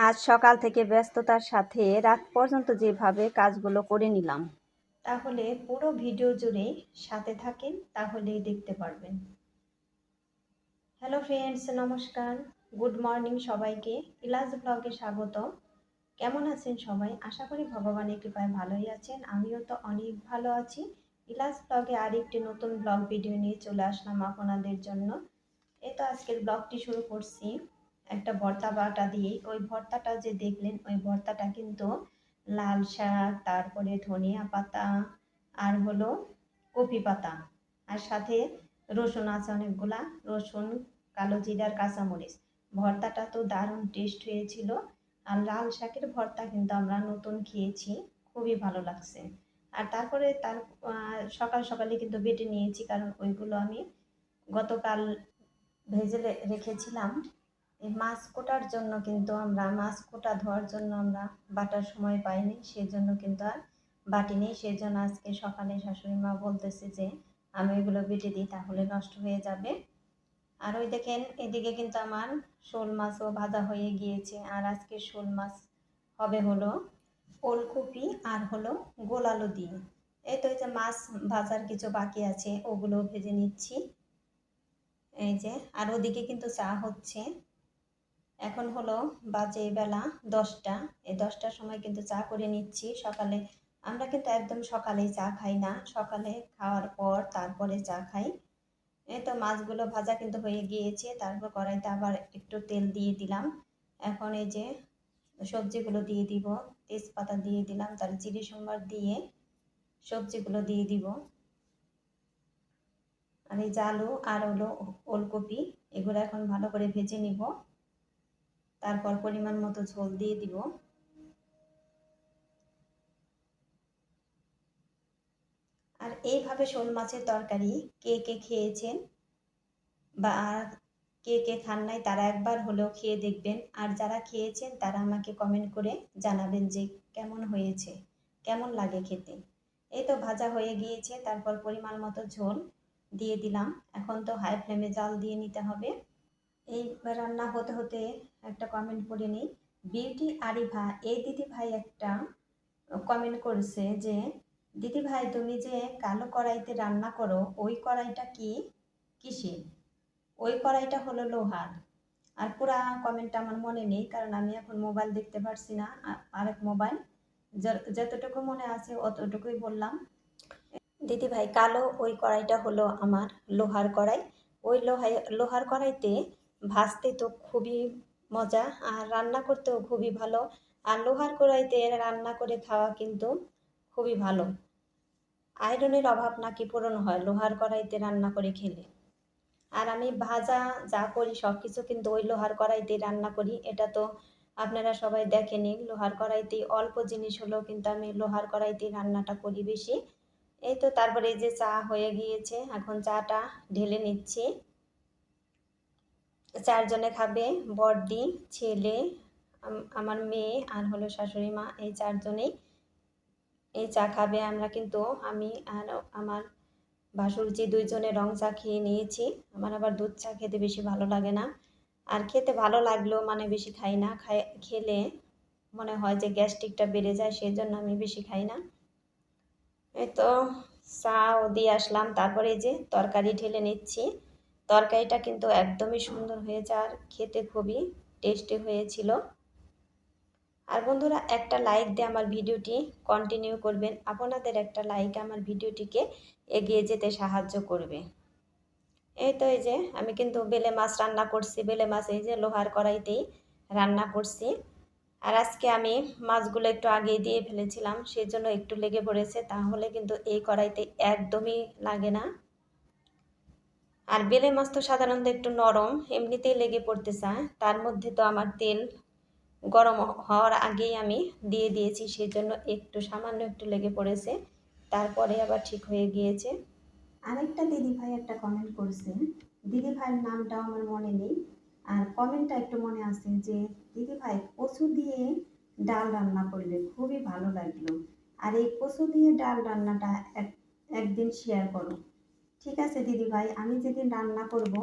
আজ সকাল থেকে ব্যস্ততার সাথে রাত পর্যন্ত যেভাবে কাজগুলো করে নিলাম, তাহলে পুরো ভিডিও জুড়ে সাথে থাকেন, তাহলেই দেখতে পারবেন। হ্যালো ফ্রেন্ডস, নমস্কার, গুড মর্নিং সবাইকে। ইলাজ ব্লগে স্বাগত। কেমন আছেন সবাই? আশা করি ভগবানের কৃপায় ভালোই আছেন। আমিও তো অনেক ভালো আছি। ইলাজ ব্লগে আরেকটি নতুন ব্লগ ভিডিও নিয়ে চলে আসলাম আপনাদের জন্য। এই তো আজকের ব্লগটি শুরু করছি একটা ভর্তা বাটা দিয়ে। ওই ভর্তাটা যে দেখলেন, ওই ভর্তাটা কিন্তু লাল শাক, তারপরে ধনিয়া পাতা, আর হলো কপি পাতা, আর সাথে রসুন আছে অনেকগুলা, রসুন, কালো জিরার, কাঁচামরিচ। ভর্তাটা তো দারুণ টেস্ট হয়েছিল। আর লাল শাকের ভর্তা কিন্তু আমরা নতুন খেয়েছি, খুবই ভালো লাগছে। আর তারপরে সকাল সকালে কিন্তু বেটে নিয়েছি, কারণ ওইগুলো আমি গতকাল ভেজে রেখেছিলাম। এই মাছ কোটার জন্য কিন্তু আমরা মাছ কোটা ধোয়ার জন্য আমরা বাটার সময় পাইনি, সেজন্য কিন্তু আর বাটিনি। সেজন্য আজকে সকালে শাশুড়ি মা বলতেছে যে আমি এগুলো বেটে দিই, তাহলে নষ্ট হয়ে যাবে। আর ওই দেখেন, এদিকে কিন্তু আমার শোল মাছও ভাজা হয়ে গিয়েছে। আর আজকে শোল মাছ হবে হলো ওলকপি আর হলো গোল আলু দিয়ে। এই তো, এই যে মাছ ভাজার কিছু বাকি আছে, ওগুলো ভেজে নিচ্ছি। এই যে, আর ওদিকে কিন্তু চা হচ্ছে। এখন হলো বাজে বেলা 10টা। এই 10টার সময় কিন্তু চা করে নিচ্ছি। সকালে আমরা কিন্তু একদম সকালেই চা খাই না, সকালে খাওয়ার পর তারপরে চা খাই। এই তো মাছগুলো ভাজা কিন্তু হয়ে গিয়েছে। তারপর কড়াইতে আবার একটু তেল দিয়ে দিলাম। এখন এই যে সবজিগুলো দিয়ে দিব, তেজপাতা দিয়ে দিলাম, তার জিরে সম্বার দিয়ে সবজিগুলো দিয়ে দিব। আর এই যে আলু আর হলো ওলকপি, এগুলো এখন ভালো করে ভেজে নিব। তারপর পরিমাণ মতো ঝোল দিয়ে দিব। আর এইভাবে শোল মাছের তরকারি কে কে খেয়েছেন বা কে কে খান নাই, তারা একবার হলেও খেয়ে দেখবেন। আর যারা খেয়েছেন তারা আমাকে কমেন্ট করে জানাবেন যে কেমন হয়েছে, কেমন লাগে খেতে। এই তো ভাজা হয়ে গিয়েছে, তারপর পরিমাণ মতো ঝোল দিয়ে দিলাম। এখন তো হাই ফ্লেমে জাল দিয়ে নিতে হবে। এই রান্না হতে হতে একটা কমেন্ট পড়ে নিই। বিউটি আরিভা, এই দিদি ভাই একটা কমেন্ট করেছে যে দিদি ভাই, তুমি যে কালো কড়াইতে রান্না করো, ওই কড়াইটা কি কিসের? ওই কড়াইটা হলো লোহার। আর পুরা কমেন্টটা আমার মনে নেই, কারণ আমি এখন মোবাইল দেখতে পারছি না, আরেক মোবাইল। যতটুকু মনে আছে অতটুকুই বললাম। দিদি ভাই, কালো ওই কড়াইটা হলো আমার লোহার কড়াই। ওই লোহার কড়াইতে ভাজতে তো খুবই মজা, আর রান্না করতেও খুবই ভালো। আর লোহার কড়াইতে রান্না করে খাওয়া কিন্তু খুবই ভালো। আয়রনের অভাব নাকি পূরণ হয় লোহার কড়াইতে রান্না করে খেলে। আর আমি ভাজা যা করি সব কিছু কিন্তু ওই লোহার কড়াইতেই রান্না করি। এটা তো আপনারা সবাই দেখেনি, লোহার কড়াইতেই অল্প জিনিস হলেও কিন্তু আমি লোহার কড়াইতেই রান্নাটা করি বেশি। এই তো, তারপরে এই যে চা হয়ে গিয়েছে, এখন চাটা ঢেলে নিচ্ছি। 4 জনে খাবে, বড়দি, ছেলে, আমার মেয়ে আর হলো শাশুড়ি মা, এই 4 জনেই এই চা খাবে। আমরা কিন্তু আমি আর আমার ভাসুরজি 2 জনে রং চা খেয়ে নিয়েছি। আমার আবার দুধ চা খেতে বেশি ভালো লাগে না। আর খেতে ভালো লাগলেও মানে বেশি খাই না, খেলে মনে হয় যে গ্যাস্ট্রিকটা বেড়ে যায়, সেই জন্য আমি বেশি খাই না। এই তো চাও দিয়ে আসলাম, তারপরে এই যে তরকারি ঢেলে নিচ্ছি। তরকারিটা কিন্তু একদমই সুন্দর হয়েছে আর খেতে খুবই টেস্টি হয়েছিল। আর বন্ধুরা, একটা লাইক দিয়ে আমার ভিডিওটি কন্টিনিউ করবেন। আপনাদের একটা লাইক আমার ভিডিওটিকে এগিয়ে যেতে সাহায্য করবে। এই তো, এই যে আমি কিন্তু বেলে মাছ রান্না করছি। বেলে মাছ এই যে লোহার কড়াইতেই রান্না করছি। আর আজকে আমি মাছগুলো একটু আগে দিয়ে ফেলেছিলাম, সেজন্য একটু লেগে পড়েছে, তাহলে কিন্তু এই কড়াইতে একদমই লাগে না। আর বেলে মাছ তো সাধারণত একটু নরম, এমনিতেই লেগে পড়তে চায়। তার মধ্যে তো আমার তেল গরম হওয়ার আগেই আমি দিয়ে দিয়েছি, সেজন্য একটু সামান্য একটু লেগে পড়েছে, তারপরে আবার ঠিক হয়ে গিয়েছে। আরেকটা দিদিভাই একটা কমেন্ট করছে, দিদিভাইয়ের নামটাও আমার মনে নেই, আর কমেন্টটা একটু মনে আছে যে দিদিভাই কচু দিয়ে ডাল রান্না করলে খুবই ভালো লাগলো। আর এই কচু দিয়ে ডাল রান্নাটা একদিন শেয়ার করো। ঠিক আছে দিদিভাই, আমি যেদিন রান্না করব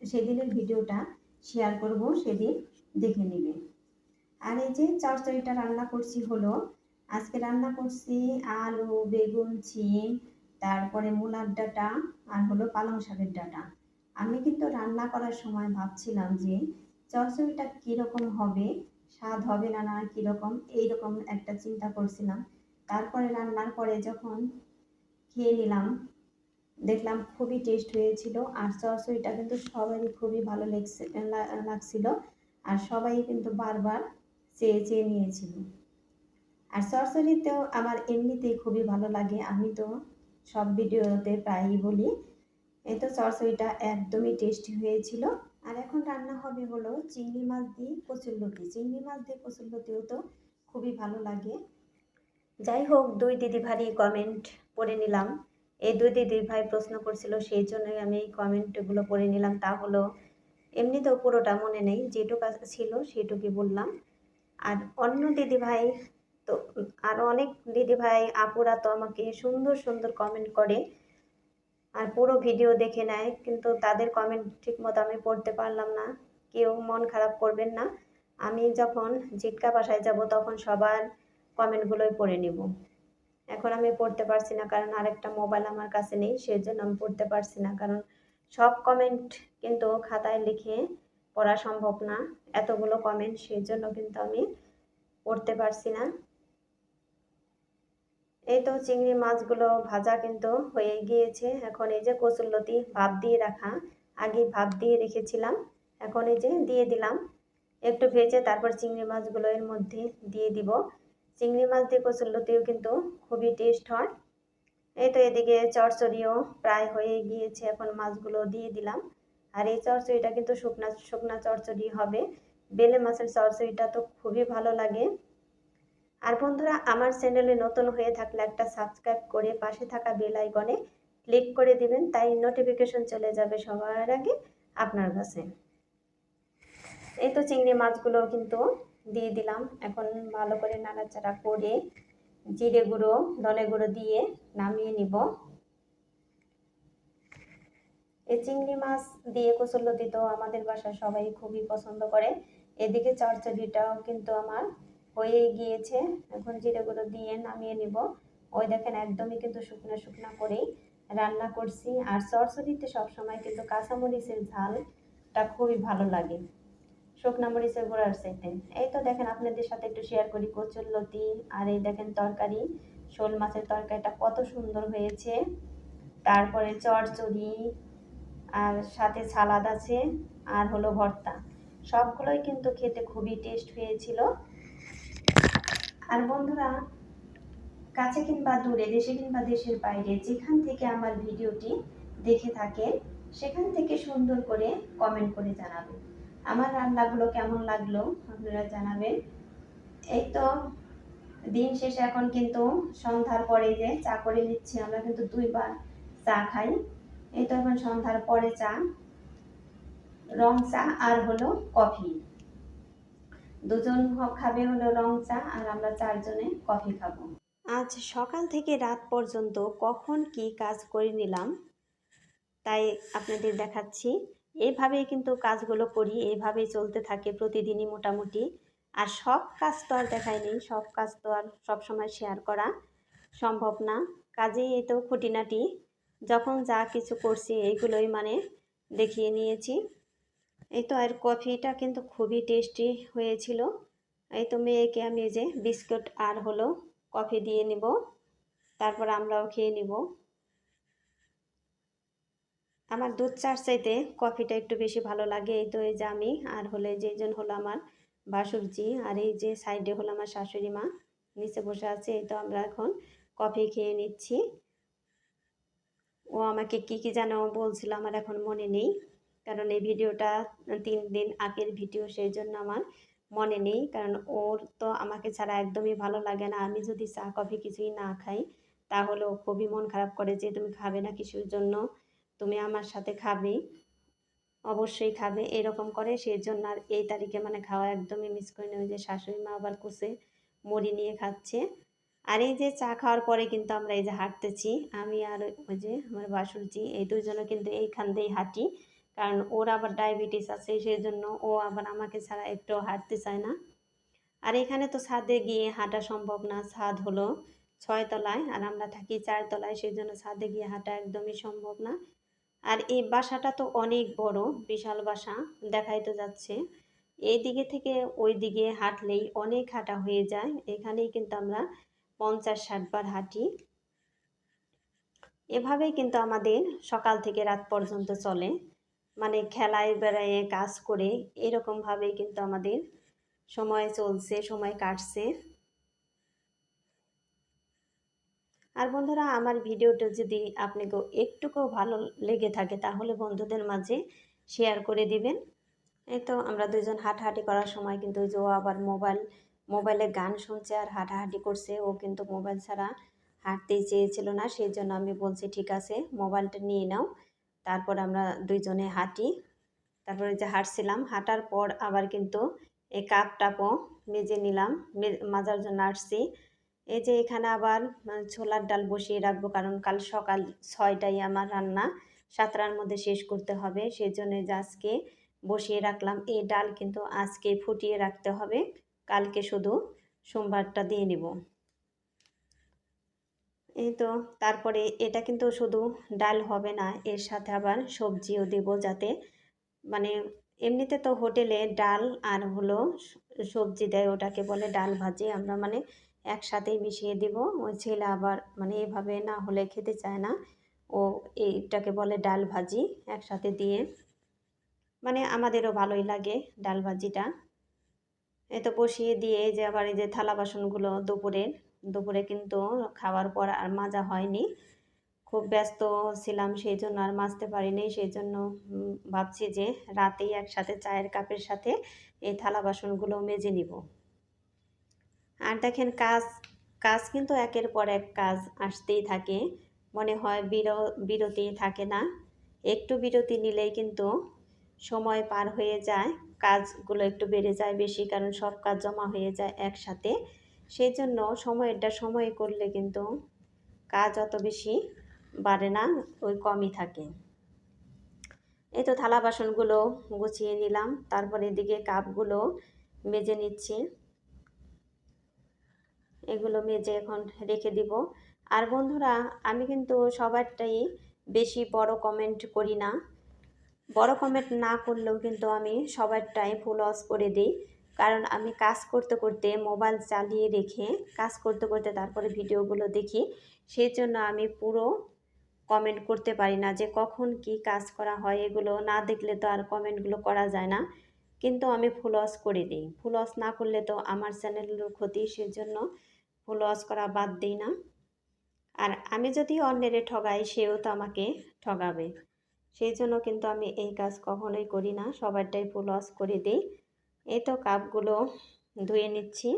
সেদিনের ভিডিওটা শেয়ার করব, সেদিন দেখে নেবে। আর এই যে চচ্চড়িটা রান্না করছি হলো, আজকে রান্না করছি আলু, বেগুন, শিম, তারপরে মূলার ডাঁটা আর হলো পালং শাকের ডাঁটা। আমি কিন্তু রান্না করার সময় ভাবছিলাম যে চচ্চড়িটা কীরকম হবে, স্বাদ হবে না না কীরকম, এইরকম একটা চিন্তা করছিলাম। তারপরে রান্নার পরে যখন খেয়ে নিলাম, দেখলাম খুবই টেস্ট হয়েছিল। আর চচ্চড়িটা কিন্তু সবারই খুবই ভালো লাগছিল। আর সবাই কিন্তু বারবার চেয়ে চেয়ে নিয়েছিল। আর চচ্চড়িতেও আমার এমনিতেই খুবই ভালো লাগে, আমি তো সব ভিডিওতে প্রায়ই বলি। এই তো চচ্চড়িটা একদমই টেস্টি হয়েছিল। আর এখন রান্না হবে হলো চিংড়ি মাছ দিয়ে কচুরলতি। চিংড়ি মাছ দিয়ে কচুরলতিও তো খুবই ভালো লাগে। যাই হোক, দুই দিদিভাইয়েরই কমেন্ট পড়ে নিলাম। এই দুই দিদিভাই প্রশ্ন করছিল, সেই জন্যই আমি এই কমেন্টগুলো পড়ে নিলাম। তা হলো, এমনিতেও পুরোটা মনে নেই, যেটুকু ছিল সেটুকুই বললাম। আর অন্য দিদিভাই তো, আরও অনেক দিদিভাই আপুরা তো আমাকে সুন্দর সুন্দর কমেন্ট করে আর পুরো ভিডিও দেখে নেয়, কিন্তু তাদের কমেন্ট ঠিক মতো আমি পড়তে পারলাম না। কেউ মন খারাপ করবেন না, আমি যখন জিটকা বাসায় যাব তখন সবার কমেন্টগুলোই পড়ে নেব। এখন আমি পড়তে পারছি না, কারণ আরেকটা মোবাইল আমার কাছে নেই, সেই জন্য আমি পড়তে পারছি না। কারণ সব কমেন্ট কিন্তু খাতায় লিখে পড়া সম্ভব না, এতগুলো কমেন্ট, সেই জন্য কিন্তু আমি পড়তে পারছি না। এই তো চিংড়ি মাছগুলো ভাজা কিন্তু হয়ে গিয়েছে। এখন এই যে কচুরলতি ভাপ দিয়ে রাখা, আগে ভাপ দিয়ে রেখেছিলাম, এখন এই যে দিয়ে দিলাম একটু ভেজে, তারপর চিংড়ি মাছগুলো এর মধ্যে দিয়ে দিব। চিংড়ি মাছ দিয়ে কচুরলতিও কিন্তু খুবই টেস্ট হয়। এই তো এদিকে চচ্চড়িও প্রায় হয়ে গিয়েছে, এখন মাছগুলো দিয়ে দিলাম। আর এই চচ্চড়িটা কিন্তু শুকনা শুকনা চচ্চড়ি হবে। বেলে মাছের চচ্চড়িটা তো খুবই ভালো লাগে। আর বন্ধুরা, আমার চ্যানেলে নতুন হয়ে থাকলে একটা সাবস্ক্রাইব করে পাশে থাকা বেল আইকনে ক্লিক করে দিবেন, তাই নোটিফিকেশন চলে যাবে সবার আগে আপনার কাছে। এই তো চিংড়ি মাছগুলো কিন্তু দিয়ে দিলাম, এখন ভালো করে নাড়াচাড়া করে জিরে গুঁড়ো, ধনে গুঁড়ো দিয়ে নামিয়ে নিব। এই চিংড়ি মাছ দিয়ে কচুরলতি তো আমাদের বাসায় সবাই খুবই পছন্দ করে। এদিকে চচ্চড়িটাও কিন্তু আমার হয়ে গিয়েছে, এখন জিরে গুঁড়ো দিয়ে নামিয়ে নিব। ওই দেখেন, একদমই কিন্তু শুকনো শুকনো করেই রান্না করছি। আর চচ্চড়িতে সবসময় কিন্তু কাঁচামরিচের ঝালটা খুবই ভালো লাগে শুকনা মরিচের গুঁড়ার চাইতে। এই তো দেখেন, আপনাদের সাথে একটু শেয়ার করি কচুরলতি। আর এই দেখেন তরকারি, শোল মাছের তরকারিটা কত সুন্দর হয়েছে। তারপরে চচ্চড়ি, আর সাথে সালাদ আছে, আর হলো ভর্তা, সবগুলোই কিন্তু খেতে খুবই টেস্ট হয়েছিল। আর বন্ধুরা, কাছে কিংবা দূরে, দেশে কিংবা দেশের বাইরে, যেখান থেকে আমার ভিডিওটি দেখে থাকেন, সেখান থেকে সুন্দর করে কমেন্ট করে জানাবেন আমার রান্নাগুলো কেমন লাগলো, আপনারা জানাবেন। এই তো দিন শেষে এখন কিন্তু সন্ধ্যার পরে যে চা করে নিচ্ছি, আমরা কিন্তু 2বার চা খাই। এই তো এখন সন্ধ্যার পরে চা, রং চা আর হলো কফি, দুজন খাবে হলো রং চা, আর আমরা 4জনে কফি খাবো। আজ সকাল থেকে রাত পর্যন্ত কখন কি কাজ করে নিলাম তাই আপনাদের দেখাচ্ছি। এইভাবেই কিন্তু কাজগুলো করি, এইভাবেই চলতে থাকে প্রতিদিনই মোটামুটি। আর সব কাজ তো আর দেখাই নেই, সব কাজ তো আর সবসময় শেয়ার করা সম্ভব না। কাজেই এই তো খুঁটিনাটি যখন যা কিছু করছি এইগুলোই মানে দেখিয়ে নিয়েছি। এই তো, আর কফিটা কিন্তু খুবই টেস্টি হয়েছিল। এই তো মেয়েকে আমি এই যে বিস্কুট আর হলো কফি দিয়ে নিব, তারপর আমরাও খেয়ে নিব। আমার দুধ চার চাইতে কফিটা একটু বেশি ভালো লাগে। এই তো এই যে আমি আর হলে যেজন হলো আমার বাসুরজি, আর এই যে সাইডে হলো আমার শাশুড়ি মা নিচে বসে আছে। এই তো আমরা এখন কফি খেয়ে নিচ্ছি। ও আমাকে কি কি যেন বলছিল, আমার এখন মনে নেই, কারণ এই ভিডিওটা 3 দিন আগের ভিডিও, সেই জন্য আমার মনে নেই। কারণ ওর তো আমাকে ছাড়া একদমই ভালো লাগে না, আমি যদি চা কফি কিছুই না খাই তাহলে ও খুবই মন খারাপ করে যে তুমি খাবে না কিছুর জন্য, তুমি আমার সাথে খাবে, অবশ্যই খাবে, এরকম করে। সেই জন্য আর এই তারিখে মানে খাওয়া একদমই মিস করি না। ওই যে শাশুড়ি মা আবার কুচে মুড়ি নিয়ে খাচ্ছে। আর এই যে চা খাওয়ার পরে কিন্তু আমরা এই যে হাঁটতেছি, আমি আর ওই যে আমার বাসুরজি, এই দুজনে কিন্তু এইখান দিয়েই হাঁটি, কারণ ওর আবার ডায়াবেটিস আছে, সেই জন্য ও আবার আমাকে ছাড়া একটু হাঁটতে চায় না। আর এখানে তো ছাদে গিয়ে হাঁটা সম্ভব না, ছাদ হলো 6 তলায় আর আমরা থাকি 4 তলায়, সেই জন্য ছাদে গিয়ে হাঁটা একদমই সম্ভব না। আর এই বাসাটা তো অনেক বড়, বিশাল বাসা, দেখাই তো যাচ্ছে। এই দিকে থেকে ওই দিকে হাঁটলেই অনেক হাঁটা হয়ে যায়। এখানেই কিন্তু আমরা 50-60 বার হাঁটি। এভাবেই কিন্তু আমাদের সকাল থেকে রাত পর্যন্ত চলে, মানে খেলায় বেড়ায়ে কাজ করে এরকমভাবেই কিন্তু আমাদের সময় চলছে, সময় কাটছে। আর বন্ধুরা, আমার ভিডিওটা যদি আপনাকে একটুকুও ভালো লেগে থাকে তাহলে বন্ধুদের মাঝে শেয়ার করে দিবেন। এই তো আমরা দুইজন হাঁটাহাঁটি করার সময় কিন্তু ওই যে ও আবার মোবাইলে গান শুনছে আর হাঁটাহাঁটি করছে। ও কিন্তু মোবাইল ছাড়া হাঁটতেই চেয়েছিল না, সেই জন্য আমি বলছি ঠিক আছে মোবাইলটা নিয়ে নাও, তারপর আমরা দুইজনে হাঁটি। তারপরে যে হাঁটছিলাম, হাঁটার পর আবার কিন্তু এই কাপ টাপও মেজে নিলাম, মাজার জন্য আসছি। এই যে এখানে আবার ছোলার ডাল বসিয়ে রাখবো, কারণ কাল সকাল 6টায় আমার রান্না 7টার মধ্যে শেষ করতে হবে, সেই জন্য যে আজকে বসিয়ে রাখলাম। এই ডাল কিন্তু আজকে ফুটিয়ে রাখতে হবে, কালকে শুধু সোমবারটা দিয়ে নিব। এই তো তারপরে এটা কিন্তু শুধু ডাল হবে না, এর সাথে আবার সবজিও দেব, যাতে মানে এমনিতে তো হোটেলে ডাল আর হলো সবজি দেয়, ওটাকে বলে ডাল ভাজি, আমরা মানে একসাথেই মিশিয়ে দিব। ওই ছেলে আবার মানে এভাবে না হলে খেতে চায় না, ও এইটাকে বলে ডাল ভাজি একসাথে দিয়ে, মানে আমাদেরও ভালোই লাগে ডাল ভাজিটা। এই তো বসিয়ে দিয়ে যে আবার এই যে থালা বাসনগুলো দুপুরে কিন্তু খাওয়ার পর আর মাজা হয়নি, খুব ব্যস্ত ছিলাম সেই জন্য আর মাজতে পারিনি। সেই জন্য ভাবছি যে রাতেই একসাথে চায়ের কাপের সাথে এই থালা বাসনগুলো মেজে নিব। আর দেখেন কাজ কাজ কিন্তু একের পর এক কাজ আসতেই থাকে, মনে হয় বিরতি থাকে না। একটু বিরতি নিলেই কিন্তু সময় পার হয়ে যায়, কাজগুলো একটু বেড়ে যায় বেশি, কারণ সব কাজ জমা হয়ে যায় একসাথে। সেই জন্য সময়ে করলে কিন্তু কাজ অত বেশি বাড়ে না, ওই কমই থাকে। এই তো থালা বাসনগুলো গুছিয়ে নিলাম, তারপরে এদিকে কাপগুলো মেজে নিচ্ছি। এগুলো মেজে এখন রেখে দিব। আর বন্ধুরা, আমি কিন্তু সবারটাই বেশি বড় কমেন্ট করি না, বড় কমেন্ট না করলেও কিন্তু আমি সবারটাই ফুল ওয়াচ করে দিই, কারণ আমি কাজ করতে করতে মোবাইল চালিয়ে রেখে কাজ করতে করতে তারপরে ভিডিওগুলো দেখি, সেই জন্য আমি পুরো কমেন্ট করতে পারি না, যে কখন কি কাজ করা হয় এগুলো না দেখলে তো আর কমেন্টগুলো করা যায় না। কিন্তু আমি ফুল ওয়াচ করে দিই, ফুল ওয়াচ না করলে তো আমার চ্যানেলেরও ক্ষতি, সেজন্য ফুল ওয়াচ করা বাদ দিই না। আর আমি যদি অন্যের ঠগাই, সেও তো আমাকে ঠগাবে, সেই জন্য কিন্তু আমি এই কাজ কখনোই করি না, সবারটাই ফুল ওয়াচ করে দিই। এই তো কাপগুলো ধুয়ে নিচ্ছি।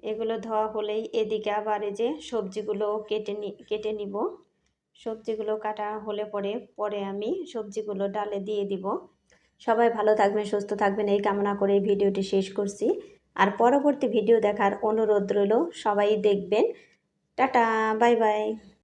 এগুলো ধোয়া হলেই এদিকে আবার এই যে সবজিগুলো কেটে নিব। সবজিগুলো কাটা হলে পরে আমি সবজিগুলো ডালে দিয়ে দিব। সবাই ভালো থাকবেন, সুস্থ থাকবেন এই কামনা করে ভিডিওটি শেষ করছি। আর পরবর্তী ভিডিও দেখার অনুরোধ রইল, সবাই দেখবেন। Tata, bye bye.